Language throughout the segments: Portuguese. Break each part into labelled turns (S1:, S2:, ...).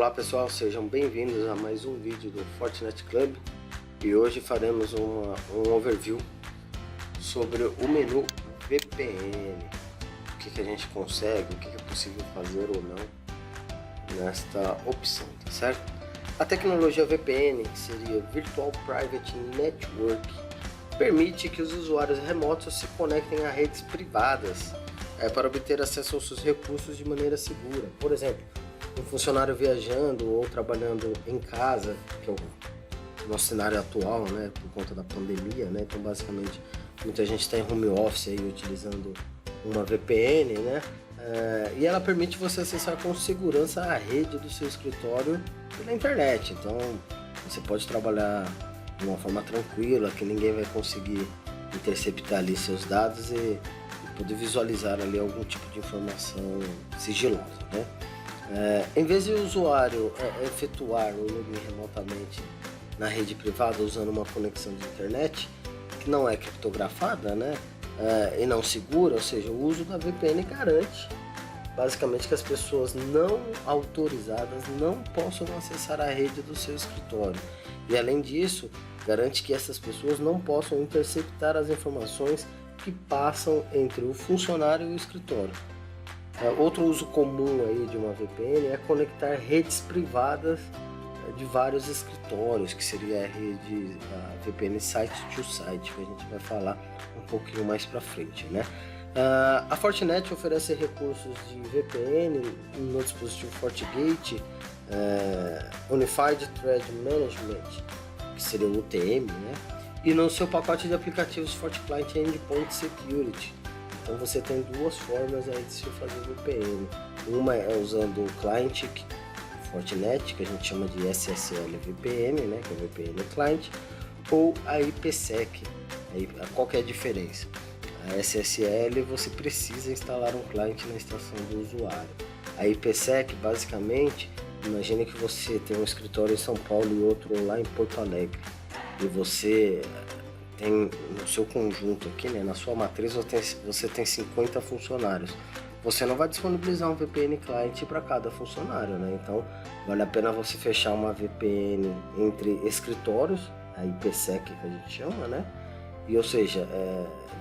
S1: Olá pessoal, sejam bem-vindos a mais um vídeo do Fortinet Club e hoje faremos um overview sobre o menu VPN, o que a gente consegue, o que é possível fazer ou não nesta opção, tá certo? A tecnologia VPN, que seria Virtual Private Network, permite que os usuários remotos se conectem a redes privadas para obter acesso aos seus recursos de maneira segura. Por exemplo, um funcionário viajando ou trabalhando em casa, que é o nosso cenário atual, né, por conta da pandemia, né? Então basicamente muita gente está em home office aí utilizando uma VPN, né? E ela permite você acessar com segurança a rede do seu escritório pela internet. Então você pode trabalhar de uma forma tranquila, que ninguém vai conseguir interceptar ali seus dados e poder visualizar ali algum tipo de informação sigilosa, né? Em vez de o usuário efetuar o login remotamente na rede privada usando uma conexão de internet que não é criptografada, né, e não segura, ou seja, o uso da VPN garante basicamente que as pessoas não autorizadas não possam acessar a rede do seu escritório, e além disso garante que essas pessoas não possam interceptar as informações que passam entre o funcionário e o escritório. Outro uso comum aí de uma VPN é conectar redes privadas de vários escritórios, que seria a rede VPN Site to Site, que a gente vai falar um pouquinho mais para frente, né? A Fortinet oferece recursos de VPN no dispositivo FortiGate, Unified Threat Management, que seria o UTM, né? E no seu pacote de aplicativos FortiClient Endpoint Security. Então você tem duas formas aí de se fazer VPN. Uma é usando o client Fortinet, que a gente chama de SSL VPN, né, que é VPN client, ou a IPsec. Aí, qual que é a diferença? A SSL você precisa instalar um cliente na estação do usuário. A IPsec, basicamente, imagine que você tem um escritório em São Paulo e outro lá em Porto Alegre, e você tem no seu conjunto aqui, né, na sua matriz você tem 50 funcionários. Você não vai disponibilizar um VPN client para cada funcionário, né? Então vale a pena você fechar uma VPN entre escritórios, a IPsec que a gente chama, né? E ou seja,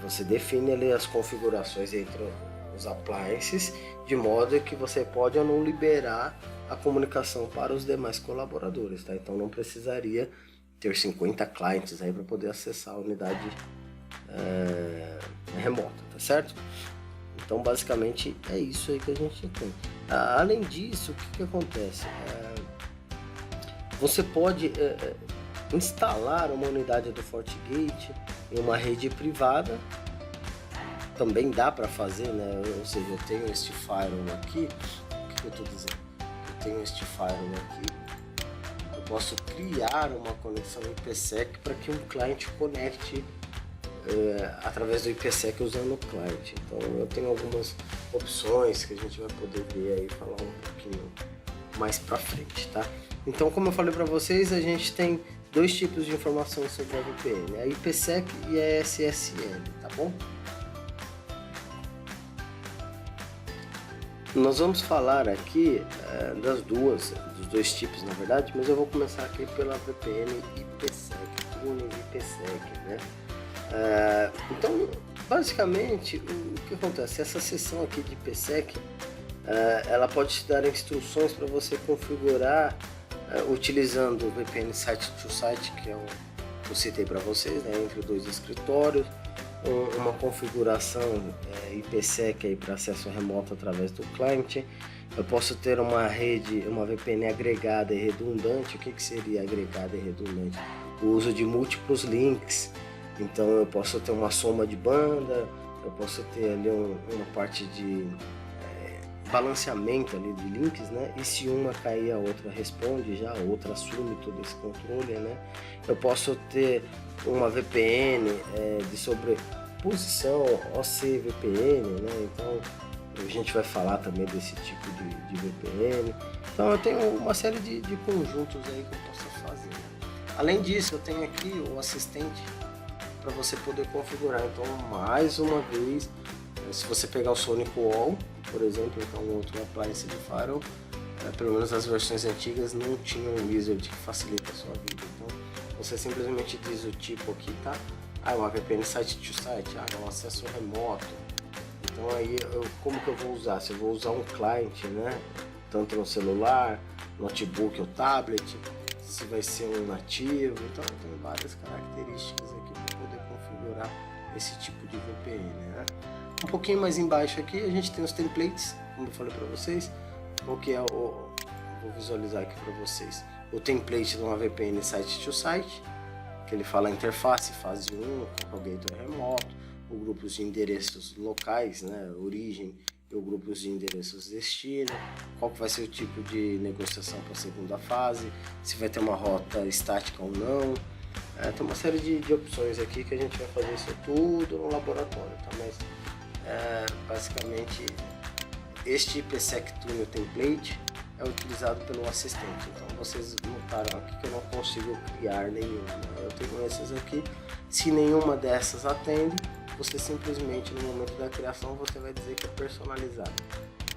S1: você define ali as configurações entre os appliances de modo que você pode ou não liberar a comunicação para os demais colaboradores, tá? Então não precisaria ter 50 clientes aí para poder acessar a unidade remota, tá certo? Então basicamente é isso aí que a gente tem. Além disso, o que acontece? Você pode instalar uma unidade do FortiGate em uma rede privada, também dá para fazer, né? Ou seja, eu tenho este firewall aqui, o que eu estou dizendo? Eu tenho este firewall aqui, posso criar uma conexão IPsec para que um cliente conecte através do IPsec usando o cliente. Então eu tenho algumas opções que a gente vai poder ver aí, falar um pouquinho mais para frente, tá? Então, como eu falei para vocês, a gente tem dois tipos de informações sobre a VPN, a IPsec e a SSL, tá bom? Nós vamos falar aqui dos dois tipos, na verdade, mas eu vou começar aqui pela VPN IPsec, Tuning IPsec, né? Então, basicamente, o que acontece? Essa seção aqui de IPsec, ela pode te dar instruções para você configurar utilizando o VPN Site to Site, que é o que eu citei para vocês, né? Entre dois escritórios, uma configuração IPsec aí para acesso remoto através do cliente. Eu posso ter uma VPN agregada e redundante. O que seria agregada e redundante? O uso de múltiplos links. Então eu posso ter uma soma de banda, eu posso ter ali uma parte de balanceamento ali de links, né? E se uma cair, a outra responde já, a outra assume todo esse controle, né? Eu posso ter uma VPN de sobreposição OCVPN, né? Então a gente vai falar também desse tipo de VPN. Então eu tenho uma série de conjuntos aí que eu posso fazer. Além disso, eu tenho aqui o assistente para você poder configurar. Então, mais uma vez, se você pegar o Sonic Wall, por exemplo, então outro appliance de firewall, pelo menos as versões antigas não tinham um wizard que facilita a sua vida. Então você simplesmente diz o tipo aqui, tá? Ah, uma VPN site to site, é um acesso remoto. Então aí como que eu vou usar? Se eu vou usar um client, né? Tanto no celular, notebook ou tablet, se vai ser um nativo, então tem várias características aqui para poder configurar esse tipo de VPN, né? Um pouquinho mais embaixo aqui a gente tem os templates, como eu falei para vocês. O que é vou visualizar aqui para vocês o template de uma VPN site to site, que ele fala a interface, fase 1, propagator remoto, o grupos de endereços locais, né, origem, e o grupos de endereços destino, qual que vai ser o tipo de negociação para a segunda fase, se vai ter uma rota estática ou não. Tem uma série de opções aqui que a gente vai fazer isso tudo no laboratório, tá? Mas basicamente este IPsec Tunnel Template é utilizado pelo assistente. Então vocês notaram aqui que eu não consigo criar nenhuma, né? Eu tenho essas aqui. Se nenhuma dessas atende, você simplesmente no momento da criação você vai dizer que é personalizado.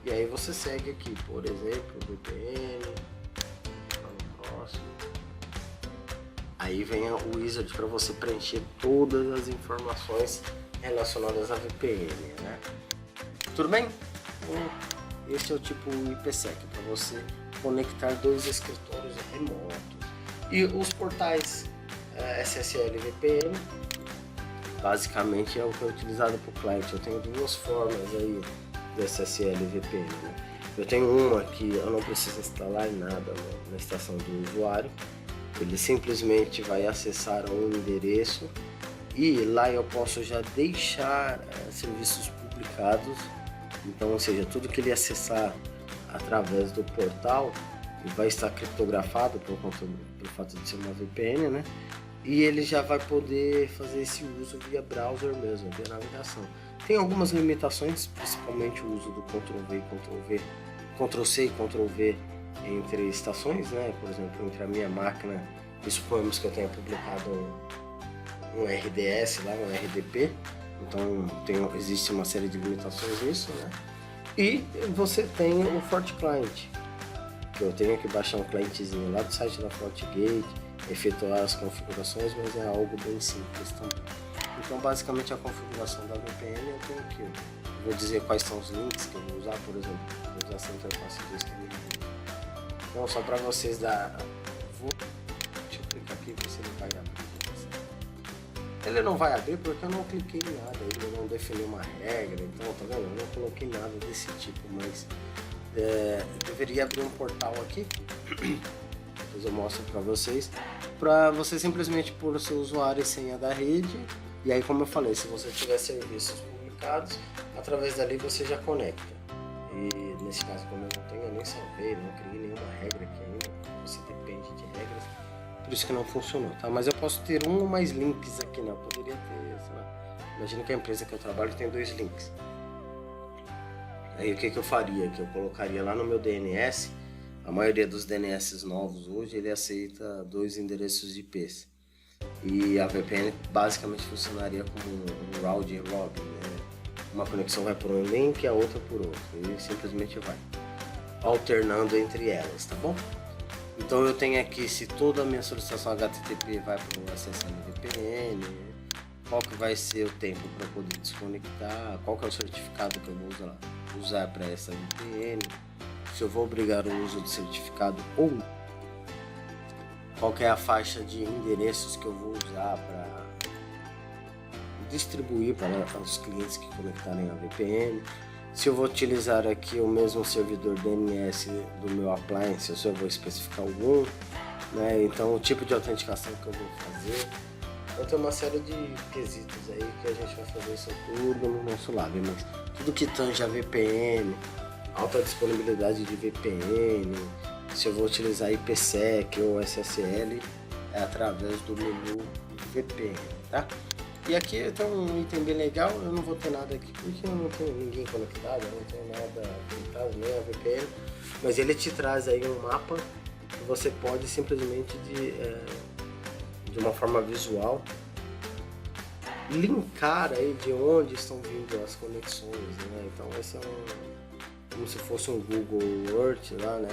S1: E aí você segue aqui, por exemplo, VPN, no próximo. Aí vem o wizard para você preencher todas as informações relacionadas à VPN, né? Tudo bem? Este é o tipo IPsec para você conectar dois escritórios remotos. E os portais SSL VPN basicamente é o que é utilizado para o cliente. Eu tenho duas formas aí de SSL VPN, né? Eu tenho uma que eu não preciso instalar nada na estação do usuário. Ele simplesmente vai acessar um endereço e lá eu posso já deixar serviços publicados. Então, ou seja, tudo que ele acessar através do portal vai estar criptografado pelo fato de ser uma VPN, né? E ele já vai poder fazer esse uso via browser mesmo, via navegação. Tem algumas limitações, principalmente o uso do Ctrl+V e Ctrl+C e Ctrl+V entre estações, né? Por exemplo, entre a minha máquina, e suponhamos que eu tenha publicado um RDS lá, um RDP, então existe uma série de limitações nisso, né? E você tem o FortiClient, que eu tenho que baixar um clientezinho lá do site da FortiGate, efetuar as configurações, mas é algo bem simples também. Então basicamente a configuração da VPN eu tenho aqui, eu vou dizer quais são os links que eu vou usar, por exemplo, vou usar essa interface de streaming. Então só para vocês dar, deixa eu clicar aqui para você não vai abrir. Ele não vai abrir porque eu não cliquei em nada, ele não definiu uma regra, então tá vendo? Eu não coloquei nada desse tipo, mas deveria abrir um portal aqui. Depois eu mostro para vocês simplesmente pôr o seu usuário e senha da rede, e aí, como eu falei, se você tiver serviços publicados, através dali você já conecta. E nesse caso, como eu não tenho, eu nem salvei, não criei nenhuma regra aqui ainda, você depende de regras, por isso que não funcionou, tá? Mas eu posso ter um ou mais links aqui, né? Eu poderia ter, sei lá, imagina que a empresa que eu trabalho tem 2 links. Aí o que eu faria? Que eu colocaria lá no meu DNS. A maioria dos DNS novos hoje ele aceita 2 endereços de IPs. E a VPN basicamente funcionaria como um round robin, né? Uma conexão vai por um link e a outra por outro. E simplesmente vai alternando entre elas, tá bom? Então eu tenho aqui se toda a minha solicitação HTTP vai para o SSL VPN, qual que vai ser o tempo para poder desconectar, qual que é o certificado que eu vou usar para essa VPN, se eu vou obrigar o uso do certificado ou não, qual que é a faixa de endereços que eu vou usar para distribuir para os clientes que conectarem a VPN, se eu vou utilizar aqui o mesmo servidor DNS do meu appliance, ou se eu vou especificar algum, né? Então o tipo de autenticação que eu vou fazer. Então tem uma série de quesitos aí que a gente vai fazer isso tudo no nosso lab, mas tudo que tange a VPN, alta disponibilidade de VPN, se eu vou utilizar IPsec ou SSL, é através do menu VPN, tá? E aqui tem um item bem legal, eu não vou ter nada aqui porque eu não tenho ninguém conectado, eu não tenho nada conectado, nem a VPN, mas ele te traz aí um mapa que você pode simplesmente de uma forma visual linkar aí de onde estão vindo as conexões, né? Então esse como se fosse um Google Earth lá, né?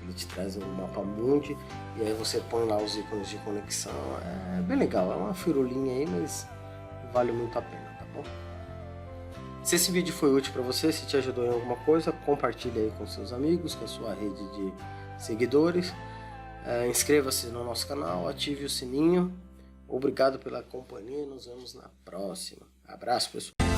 S1: Ele te traz um mapa mundi e aí você põe lá os ícones de conexão. É bem legal, é uma firulinha aí, mas vale muito a pena, tá bom? Se esse vídeo foi útil para você, se te ajudou em alguma coisa, compartilhe aí com seus amigos, com a sua rede de seguidores. Inscreva-se no nosso canal, ative o sininho. Obrigado pela companhia e nos vemos na próxima. Abraço, pessoal.